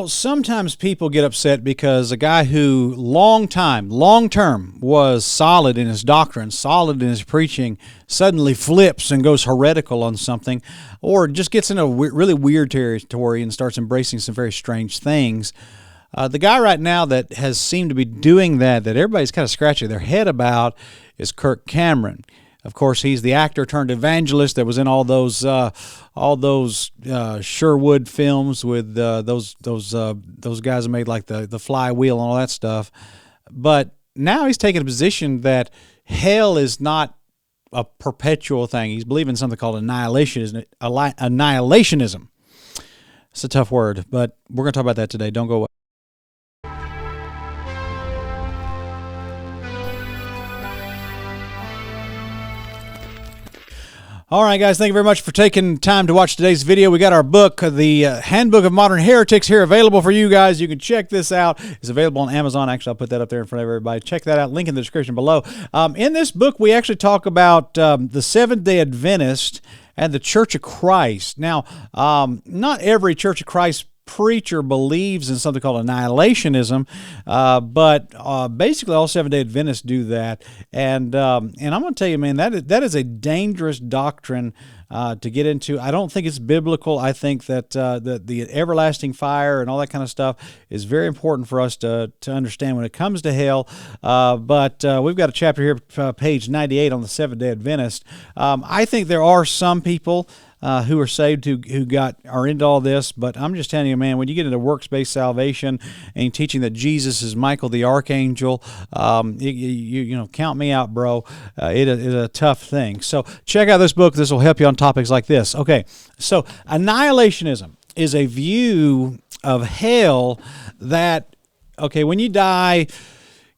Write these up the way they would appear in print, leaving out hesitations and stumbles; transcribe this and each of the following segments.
Sometimes people get upset because a guy who long term was solid in his doctrine, solid in his preaching, suddenly flips and goes heretical on something, or just gets into really weird territory and starts embracing some very strange things. The guy right now that has seemed to be doing that everybody's kind of scratching their head about, is Kirk Cameron. Of course, he's the actor turned evangelist that was in all those Sherwood films with those guys that made like the flywheel and all that stuff. But now he's taking a position that hell is not a perpetual thing. He's believing in something called annihilationism. It's a tough word, but we're going to talk about that today. Don't go away. All right, guys, thank you very much for taking time to watch today's video. We got our book, the Handbook of Modern Heretics, here available for you guys. You can check this out. It's available on Amazon. Actually, I'll put that up there in front of everybody. Check that out. Link in the description below. In this book, we actually talk about the Seventh-day Adventist and the Church of Christ. Now, not every Church of Christ preacher believes in something called annihilationism, but basically all Seventh-day Adventists do that. And I'm going to tell you, man, that is a dangerous doctrine to get into. I don't think it's biblical. I think that the everlasting fire and all that kind of stuff is very important for us to understand when it comes to hell. But we've got a chapter here, page 98 on the Seventh-day Adventist. I think there are some people who are saved, who are into all this. But I'm just telling you, man, when you get into works-based salvation and teaching that Jesus is Michael the Archangel, count me out, bro. It is a tough thing. So check out this book. This will help you on topics like this. Okay, so annihilationism is a view of hell that, when you die,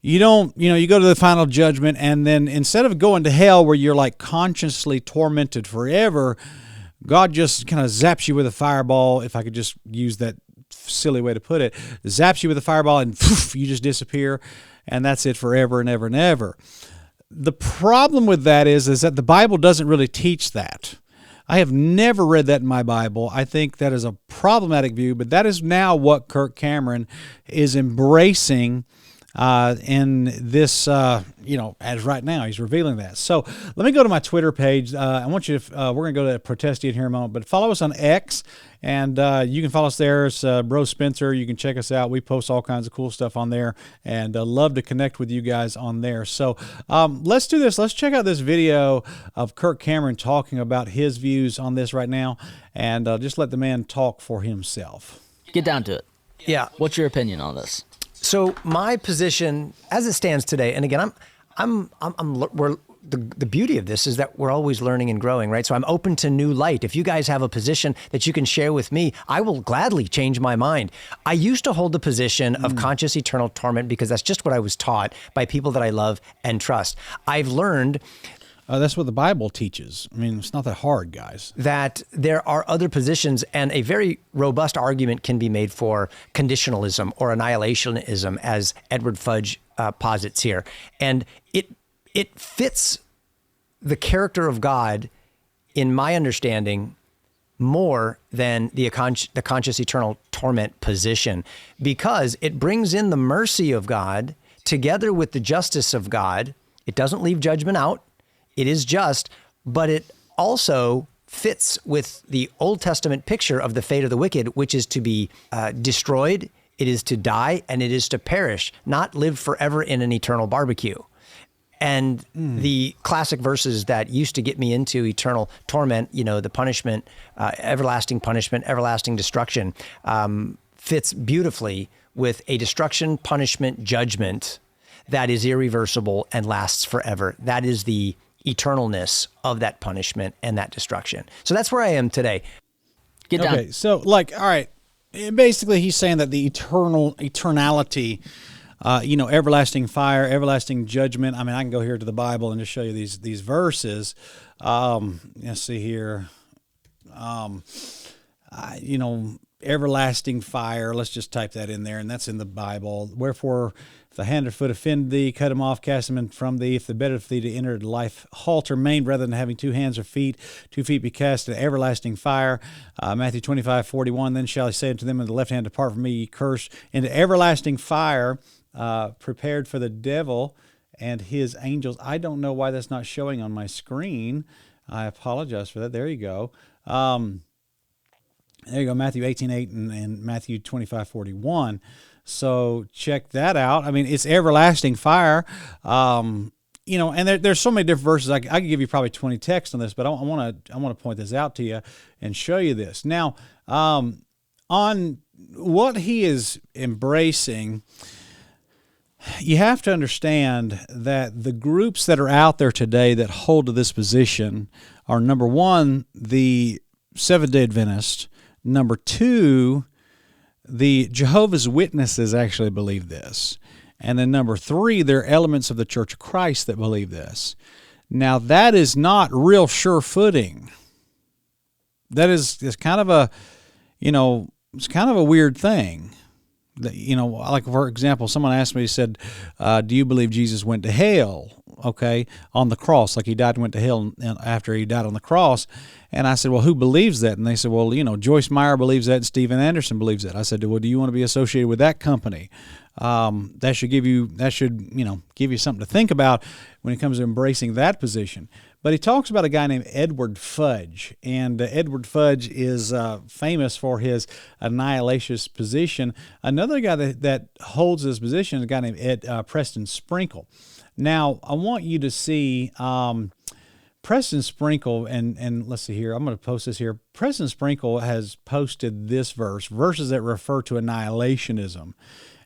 you go to the final judgment, and then instead of going to hell where you're like consciously tormented forever, God just kind of zaps you with a fireball, if I could just use that silly way to put it, zaps you with a fireball and poof, you just disappear, and that's it forever and ever and ever. The problem with that is that the Bible doesn't really teach that. I have never read that in my Bible. I think that is a problematic view, but that is now what Kirk Cameron is embracing in this, as right now, he's revealing that. So let me go to my Twitter page. I want you to, we're going to go to Protesty in here in a moment, but follow us on X, and you can follow us there. It's Bro Spencer. You can check us out. We post all kinds of cool stuff on there, and love to connect with you guys on there. So let's do this. Let's check out this video of Kirk Cameron talking about his views on this right now, and just let the man talk for himself. Get down to it. Yeah. What's your opinion on this? So my position, as it stands today, and again, the beauty of this is that we're always learning and growing, right? So I'm open to new light. If you guys have a position that you can share with me, I will gladly change my mind. I used to hold the position of conscious eternal torment because that's just what I was taught by people that I love and trust. I've learned that's what the Bible teaches. I mean, it's not that hard, guys. That there are other positions, and a very robust argument can be made for conditionalism or annihilationism, as Edward Fudge posits here. And it fits the character of God, in my understanding, more than the conscious eternal torment position, because it brings in the mercy of God together with the justice of God. It doesn't leave judgment out. It is just, but it also fits with the Old Testament picture of the fate of the wicked, which is to be destroyed, it is to die, and it is to perish, not live forever in an eternal barbecue. And the classic verses that used to get me into eternal torment, the punishment, everlasting destruction, fits beautifully with a destruction, punishment, judgment that is irreversible and lasts forever. That is the eternalness of that punishment and that destruction. So that's where I am today. Get down. Okay, so all right, basically he's saying that the eternality, everlasting fire, everlasting judgment. I mean, I can go here to the Bible and just show you these verses. Let's see here. everlasting fire. Let's just type that in there, and that's in the Bible. Wherefore, if the hand or foot offend thee, cut him off, cast him in from thee. If the better for thee to enter life halt or maim, rather than having 2 hands or feet, 2 feet be cast into everlasting fire. Matthew 25:41. Then shall he say unto them on the left hand, depart from me, ye cursed, into everlasting fire, prepared for the devil and his angels. I don't know why that's not showing on my screen. I apologize for that. There you go. There you go, Matthew 18:8 and Matthew 25:41. So check that out. I mean, it's everlasting fire. And there's so many different verses. I could give you probably 20 texts on this, but I want to point this out to you and show you this. Now, on what he is embracing, you have to understand that the groups that are out there today that hold to this position are, number one, the Seventh-day Adventists. Number two, the Jehovah's Witnesses actually believe this. And then number three, there are elements of the Church of Christ that believe this. Now, that is not real sure footing. That is kind of a, it's kind of a weird thing. Like, for example, someone asked me, he said, do you believe Jesus went to hell, on the cross, like he died and went to hell after he died on the cross? And I said, well, who believes that? And they said, well, Joyce Meyer believes that and Steven Anderson believes that. I said, well, do you want to be associated with that company? That should give you something to think about when it comes to embracing that position. But he talks about a guy named Edward Fudge, and Edward Fudge is famous for his annihilationist position. Another guy that holds this position is a guy named Preston Sprinkle. Now, I want you to see Preston Sprinkle, and let's see here. I'm going to post this here. Preston Sprinkle has posted this verses that refer to annihilationism,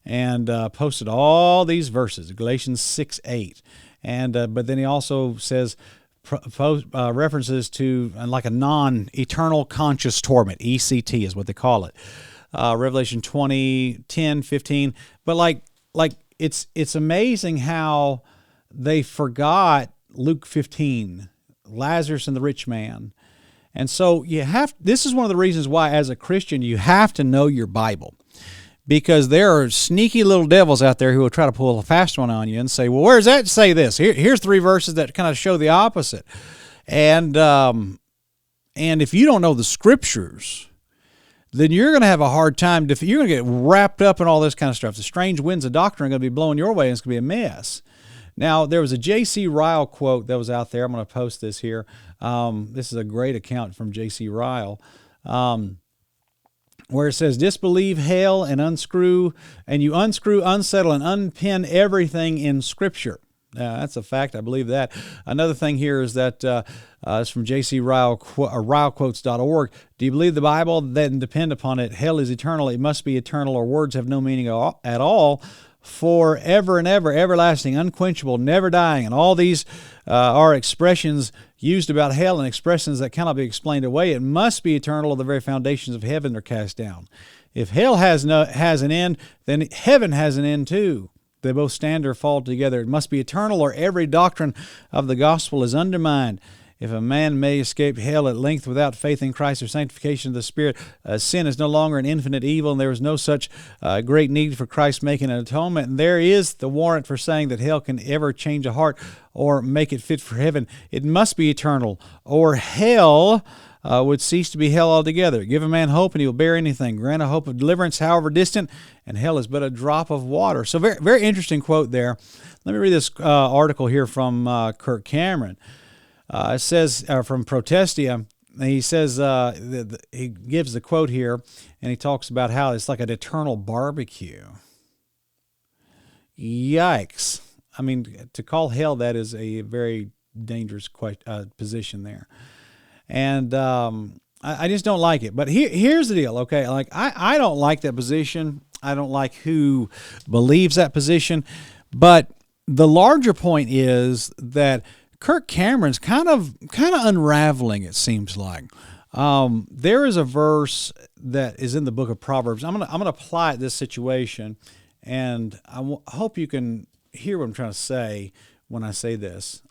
and posted all these verses, Galatians 6:8, and but then he also says references to like a non-eternal conscious torment, ECT is what they call it, Revelation 20:10-15. But like it's amazing how they forgot Luke 15, Lazarus and the rich man. And so this is one of the reasons why, as a Christian, you have to know your Bible, because there are sneaky little devils out there who will try to pull a fast one on you and say, well, where does that say this? Here's 3 verses that kind of show the opposite. And if you don't know the Scriptures, then you're going to have a hard time. You're going to get wrapped up in all this kind of stuff. The strange winds of doctrine are going to be blowing your way, and it's going to be a mess. Now, there was a J.C. Ryle quote that was out there. I'm going to post this here. This is a great account from J.C. Ryle, where it says, disbelieve hell and unscrew, unsettle, and unpin everything in Scripture. That's a fact. I believe that. Another thing here is that it's from J.C. Ryle, RyleQuotes.org. Do you believe the Bible? Then depend upon it. Hell is eternal. It must be eternal, or words have no meaning at all. Forever and ever, everlasting, unquenchable, never dying. And all these are expressions used about hell, and expressions that cannot be explained away. It must be eternal, or the very foundations of heaven are cast down. If hell has an end, then heaven has an end too. They both stand or fall together. It must be eternal, or every doctrine of the gospel is undermined. If a man may escape hell at length without faith in Christ or sanctification of the Spirit, sin is no longer an infinite evil, and there is no such great need for Christ making an atonement. And there is the warrant for saying that hell can ever change a heart or make it fit for heaven. It must be eternal, or hell would cease to be hell altogether. Give a man hope, and he will bear anything. Grant a hope of deliverance, however distant, and hell is but a drop of water. So very, very interesting quote there. Let me read this article here from Kirk Cameron. It says from Protestia, he says, he gives the quote here, and he talks about how it's like an eternal barbecue. Yikes. I mean, to call hell that is a very dangerous position there. And I just don't like it. But here's the deal, okay? Like, I don't like that position. I don't like who believes that position. But the larger point is that Kirk Cameron's kind of unraveling, it seems like. There is a verse that is in the book of Proverbs. I'm gonna apply it to this situation, and I hope you can hear what I'm trying to say when I say this.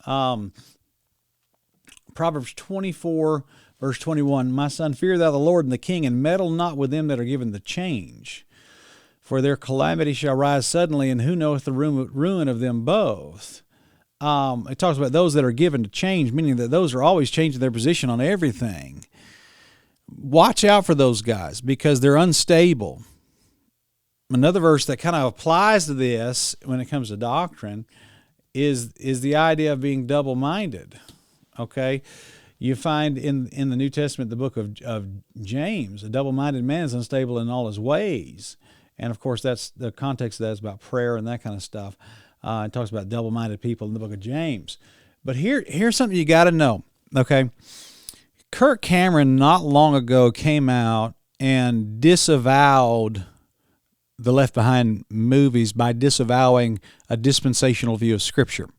Proverbs 24, Verse 21, my son, fear thou the Lord and the king, and meddle not with them that are given the change. For their calamity shall rise suddenly, and who knoweth the ruin of them both? It talks about those that are given to change, meaning that those are always changing their position on everything. Watch out for those guys because they're unstable. Another verse that kind of applies to this when it comes to doctrine is the idea of being double-minded. Okay? You find in the New Testament, the book of James, a double-minded man is unstable in all his ways. And, of course, that's the context of that is about prayer and that kind of stuff. It talks about double-minded people in the book of James. But here's something you got to know, okay? Kirk Cameron not long ago came out and disavowed the Left Behind movies by disavowing a dispensational view of Scripture.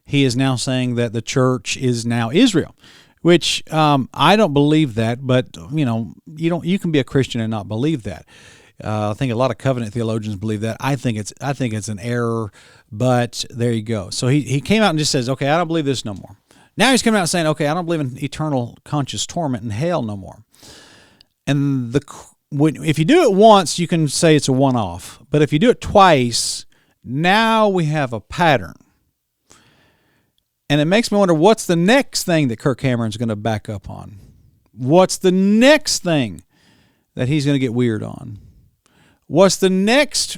He is now saying that the church is now Israel, which I don't believe that, but you can be a Christian and not believe that. I think a lot of covenant theologians believe that. I think it's an error, but there you go. So he came out and just says, okay, I don't believe this no more. Now he's coming out saying, okay, I don't believe in eternal conscious torment in hell no more. And if you do it once, you can say it's a one-off. But if you do it twice, now we have a pattern. And it makes me wonder, what's the next thing that Kirk Cameron's going to back up on? What's the next thing that he's going to get weird on? What's the next,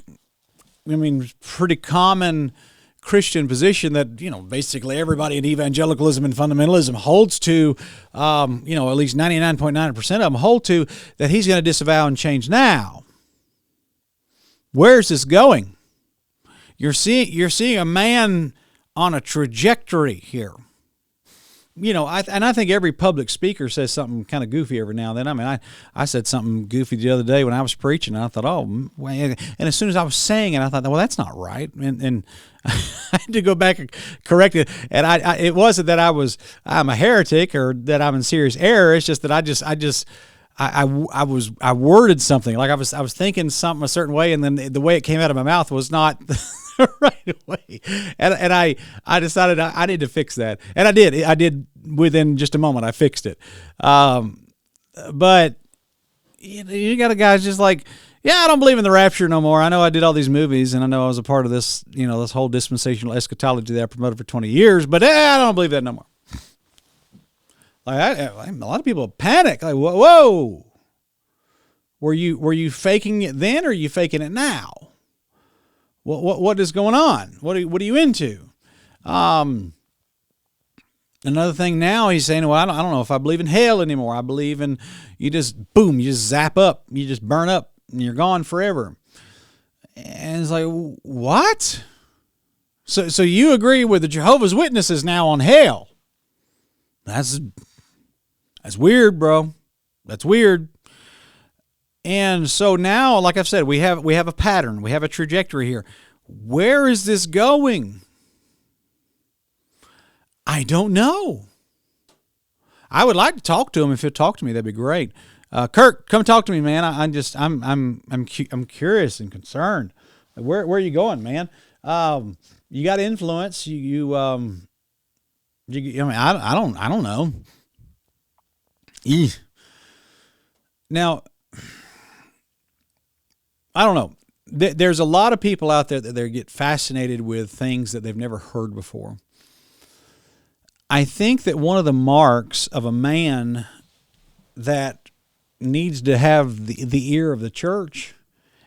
pretty common Christian position that, basically everybody in evangelicalism and fundamentalism holds to, at least 99.9% of them hold to, that he's going to disavow and change now? Where's this going? You're seeing a man on a trajectory here. I think every public speaker says something kind of goofy every now and then. I said something goofy the other day when I was preaching, and I thought, and as soon as I was saying it, I thought, well, that's not right, and I had to go back and correct it. And it wasn't that I'm a heretic or that I'm in serious error. It's just that I worded something like I was thinking something a certain way, and then the way it came out of my mouth was not right away, and I decided I need to fix that, and I did within just a moment. I fixed it, but you got a guy just like, I don't believe in the rapture no more. I know I did all these movies, and I know I was a part of this, this whole dispensational eschatology that I promoted for 20 years, but I don't believe that no more. Like a lot of people panic. Like, whoa, were you faking it then, or are you faking it now? What is going on? What are you into? Another thing now, he's saying, well, I don't know if I believe in hell anymore. I believe in you just zap up, you just burn up, and you're gone forever. And it's like, what? So you agree with the Jehovah's Witnesses now on hell? That's weird, bro. That's weird. And so now, like I've said, we have a pattern. We have a trajectory here. Where is this going? I don't know. I would like to talk to him. If he'll talk to me, that'd be great. Kirk, come talk to me, man. I'm curious and concerned. Where are you going, man? You got influence. I don't know. Now, I don't know. There's a lot of people out there that they get fascinated with things that they've never heard before. I think that one of the marks of a man that needs to have the ear of the church,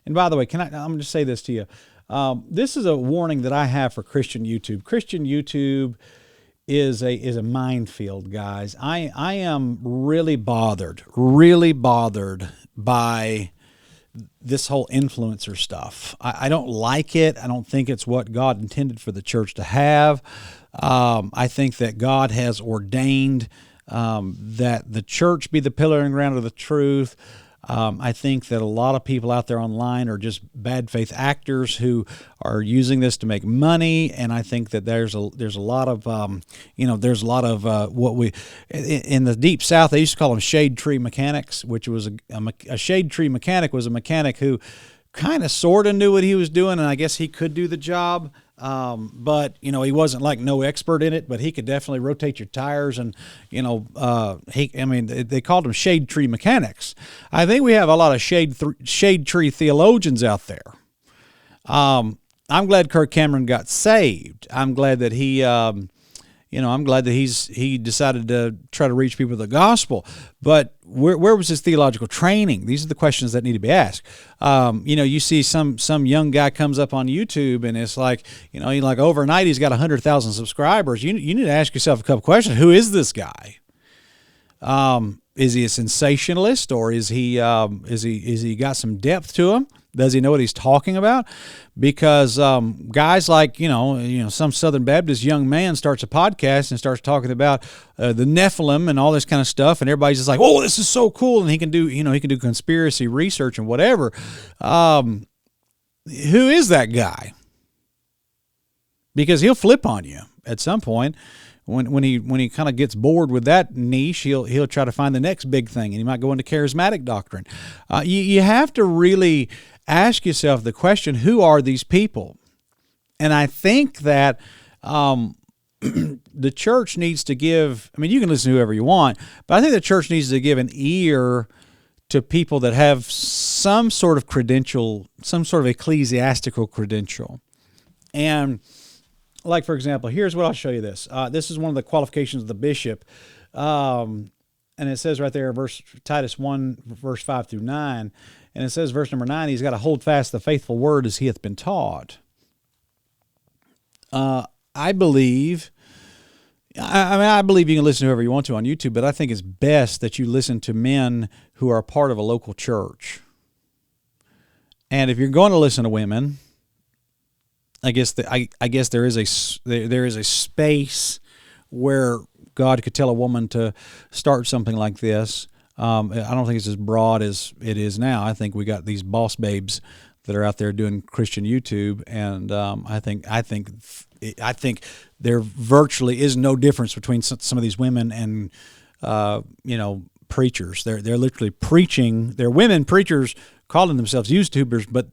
and by the way, I'm going to say this to you. This is a warning that I have for Christian YouTube. Christian YouTube is a minefield, guys. I am really bothered by this whole influencer stuff. I don't like it. I don't think it's what God intended for the church to have. I think that God has ordained that the church be the pillar and ground of the truth. I think that a lot of people out there online are just bad faith actors who are using this to make money, and I think that there's a lot of what we in the deep south, they used to call them shade tree mechanics, which was a shade tree mechanic was a mechanic who kind of sort of knew what he was doing, and I guess he could do the job. But he wasn't like no expert in it, but he could definitely rotate your tires, and they called him shade tree mechanics. I think we have a lot of shade tree theologians out there. I'm glad Kirk Cameron got saved. I'm glad that he he decided to try to reach people with the gospel. But where was his theological training? These are the questions that need to be asked. You see some young guy comes up on YouTube, and it's like, overnight he's got 100,000 subscribers. You need to ask yourself a couple questions. Who is this guy? Is he a sensationalist, or is he got some depth to him? Does he know what he's talking about? Because guys like some Southern Baptist young man starts a podcast and starts talking about the Nephilim and all this kind of stuff, and everybody's just like, "Oh, this is so cool!" And he can do conspiracy research and whatever. Who is that guy? Because he'll flip on you at some point. When he kind of gets bored with that niche, he'll try to find the next big thing, and he might go into charismatic doctrine. You have to really ask yourself the question, who are these people? And I think that the church needs to give, you can listen to whoever you want, but I think the church needs to give an ear to people that have some sort of credential, some sort of ecclesiastical credential. And like, for example, here's what I'll show you this. This is one of the qualifications of the bishop. And it says right there, Titus 1, verse 5 through 9. And it says, verse number 9, he's got to hold fast the faithful word as he hath been taught. I believe you can listen to whoever you want to on YouTube, but I think it's best that you listen to men who are a part of a local church. And if you're going to listen to women, I guess there is a space where God could tell a woman to start something like this. I don't think it's as broad as it is now. I think we got these boss babes that are out there doing Christian YouTube, and I think there virtually is no difference between some of these women and preachers. They're literally preaching. They're women preachers calling themselves YouTubers, but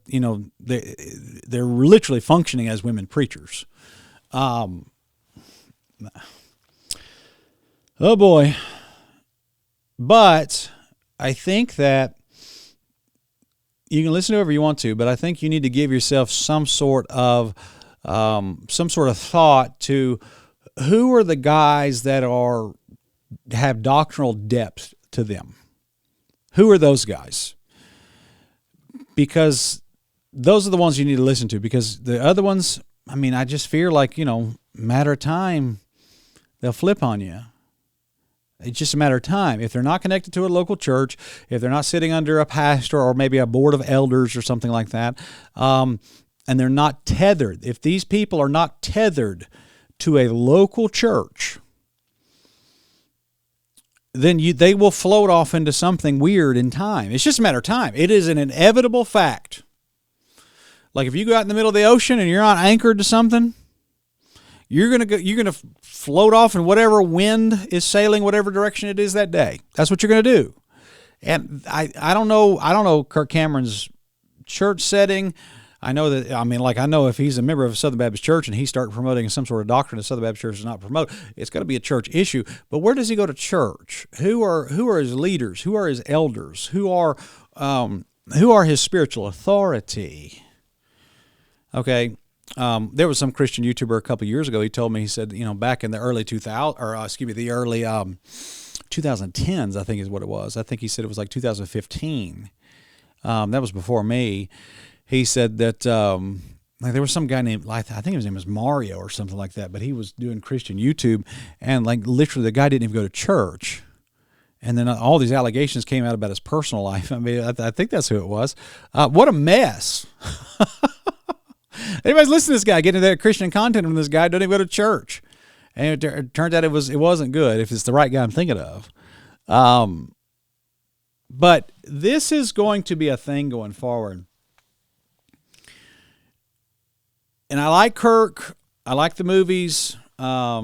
they're literally functioning as women preachers. Oh boy. But I think that you can listen to whoever you want to, but I think you need to give yourself some sort of thought to who are the guys that have doctrinal depth to them. Who are those guys? Because those are the ones you need to listen to, because the other ones, I just fear like, matter of time, they'll flip on you. It's just a matter of time. If they're not connected to a local church, if they're not sitting under a pastor or maybe a board of elders or something like that, and they're not tethered, if these people are not tethered to a local church, then they will float off into something weird in time. It's just a matter of time. It is an inevitable fact. Like if you go out in the middle of the ocean and you're not anchored to something, you're gonna float off in whatever wind is sailing, whatever direction it is that day. That's what you're gonna do. And I don't know Kirk Cameron's church setting. I know that, I know if he's a member of a Southern Baptist church and he starts promoting some sort of doctrine that Southern Baptist church does not promote, it's got to be a church issue. But where does he go to church? Who are his leaders? Who are his elders? Who are his spiritual authority? Okay. There was some Christian YouTuber a couple of years ago. He told me, he said, back in the early 2010s, I think is what it was. I think he said it was like 2015. That was before me. He said that there was some guy named, I think his name was Mario or something like that, but he was doing Christian YouTube, and like literally the guy didn't even go to church. And then all these allegations came out about his personal life. I think that's who it was. What a mess. Anybody's listening to this guy, getting that Christian content from this guy, don't even go to church. And it turns out it wasn't good, if it's the right guy I'm thinking of. But this is going to be a thing going forward. And I like Kirk. I like the movies. I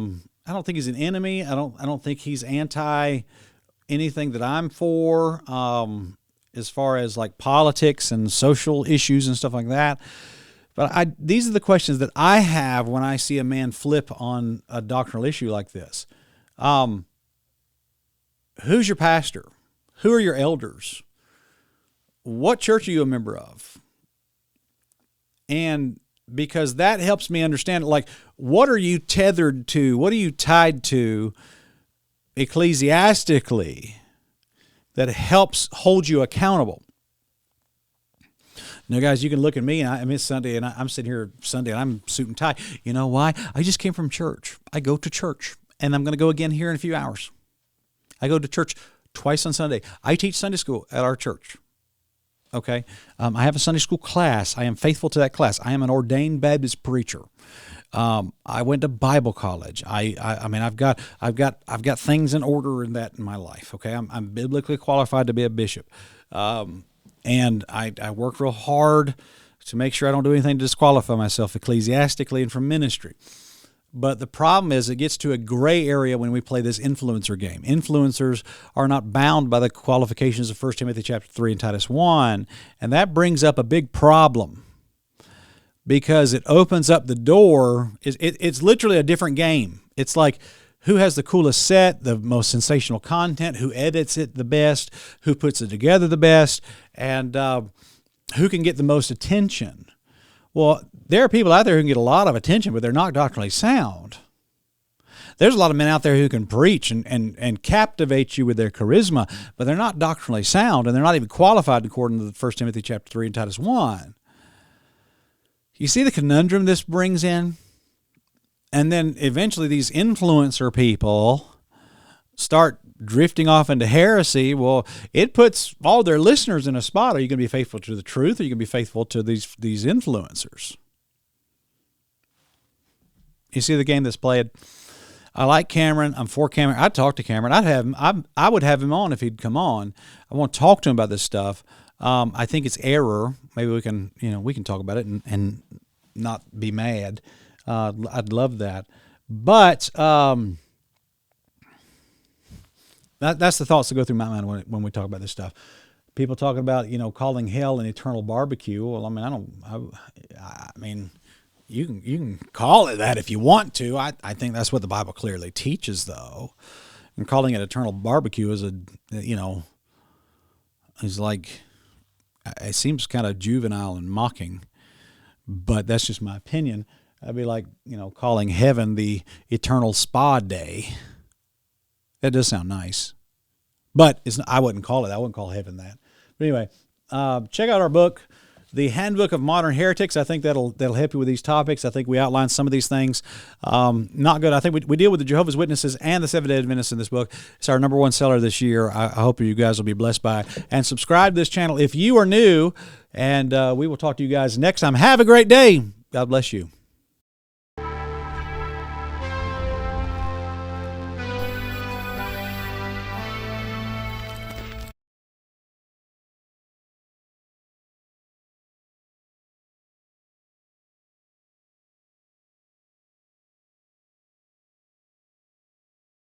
don't think he's an enemy. I don't think he's anti anything that I'm for, as far as like politics and social issues and stuff like that. But these are the questions that I have when I see a man flip on a doctrinal issue like this. Who's your pastor? Who are your elders? What church are you a member of? And because that helps me understand, like, what are you tethered to? What are you tied to ecclesiastically that helps hold you accountable? Now, guys, you can look at me, and it's Sunday, and I'm sitting here Sunday, and I'm suit and tie. You know why? I just came from church. I go to church, and I'm going to go again here in a few hours. I go to church twice on Sunday. I teach Sunday school at our church. Okay? I have a Sunday school class. I am faithful to that class. I am an ordained Baptist preacher. I went to Bible college. I mean, I've got things in order in my life. Okay? I'm biblically qualified to be a bishop. And I work real hard to make sure I don't do anything to disqualify myself ecclesiastically and from ministry. But the problem is it gets to a gray area when we play this influencer game. Influencers are not bound by the qualifications of 1 Timothy chapter 3 and Titus 1, and that brings up a big problem because it opens up the door. It's literally a different game. It's like, who has the coolest set, the most sensational content, who edits it the best, who puts it together the best, and who can get the most attention. Well, there are people out there who can get a lot of attention, but they're not doctrinally sound. There's a lot of men out there who can preach and captivate you with their charisma, but they're not doctrinally sound, and they're not even qualified according to 1 Timothy chapter 3 and Titus 1. You see the conundrum this brings in? And then eventually these influencer people start drifting off into heresy. Well, it puts all their listeners in a spot. Are you going to be faithful to the truth, or are you going to be faithful to these influencers? You see the game that's played? I like Cameron. I'm for Cameron. I'd talk to Cameron. I would have him on if he'd come on. I want to talk to him about this stuff. I think it's error. Maybe we can talk about it and not be mad. I'd love that. But that's the thoughts that go through my mind when we talk about this stuff. People talking about, calling hell an eternal barbecue. Well, I mean, you can call it that if you want to. I think that's what the Bible clearly teaches, though. And calling it eternal barbecue is is like, it seems kind of juvenile and mocking, but that's just my opinion. I'd be like, calling heaven the eternal spa day. That does sound nice, but I wouldn't call it that. I wouldn't call heaven that. But anyway, check out our book, The Handbook of Modern Heretics. I think that'll help you with these topics. I think we outline some of these things. Not good. I think we deal with the Jehovah's Witnesses and the Seventh-day Adventists in this book. It's our #1 seller this year. I hope you guys will be blessed by it. And subscribe to this channel if you are new, and we will talk to you guys next time. Have a great day. God bless you.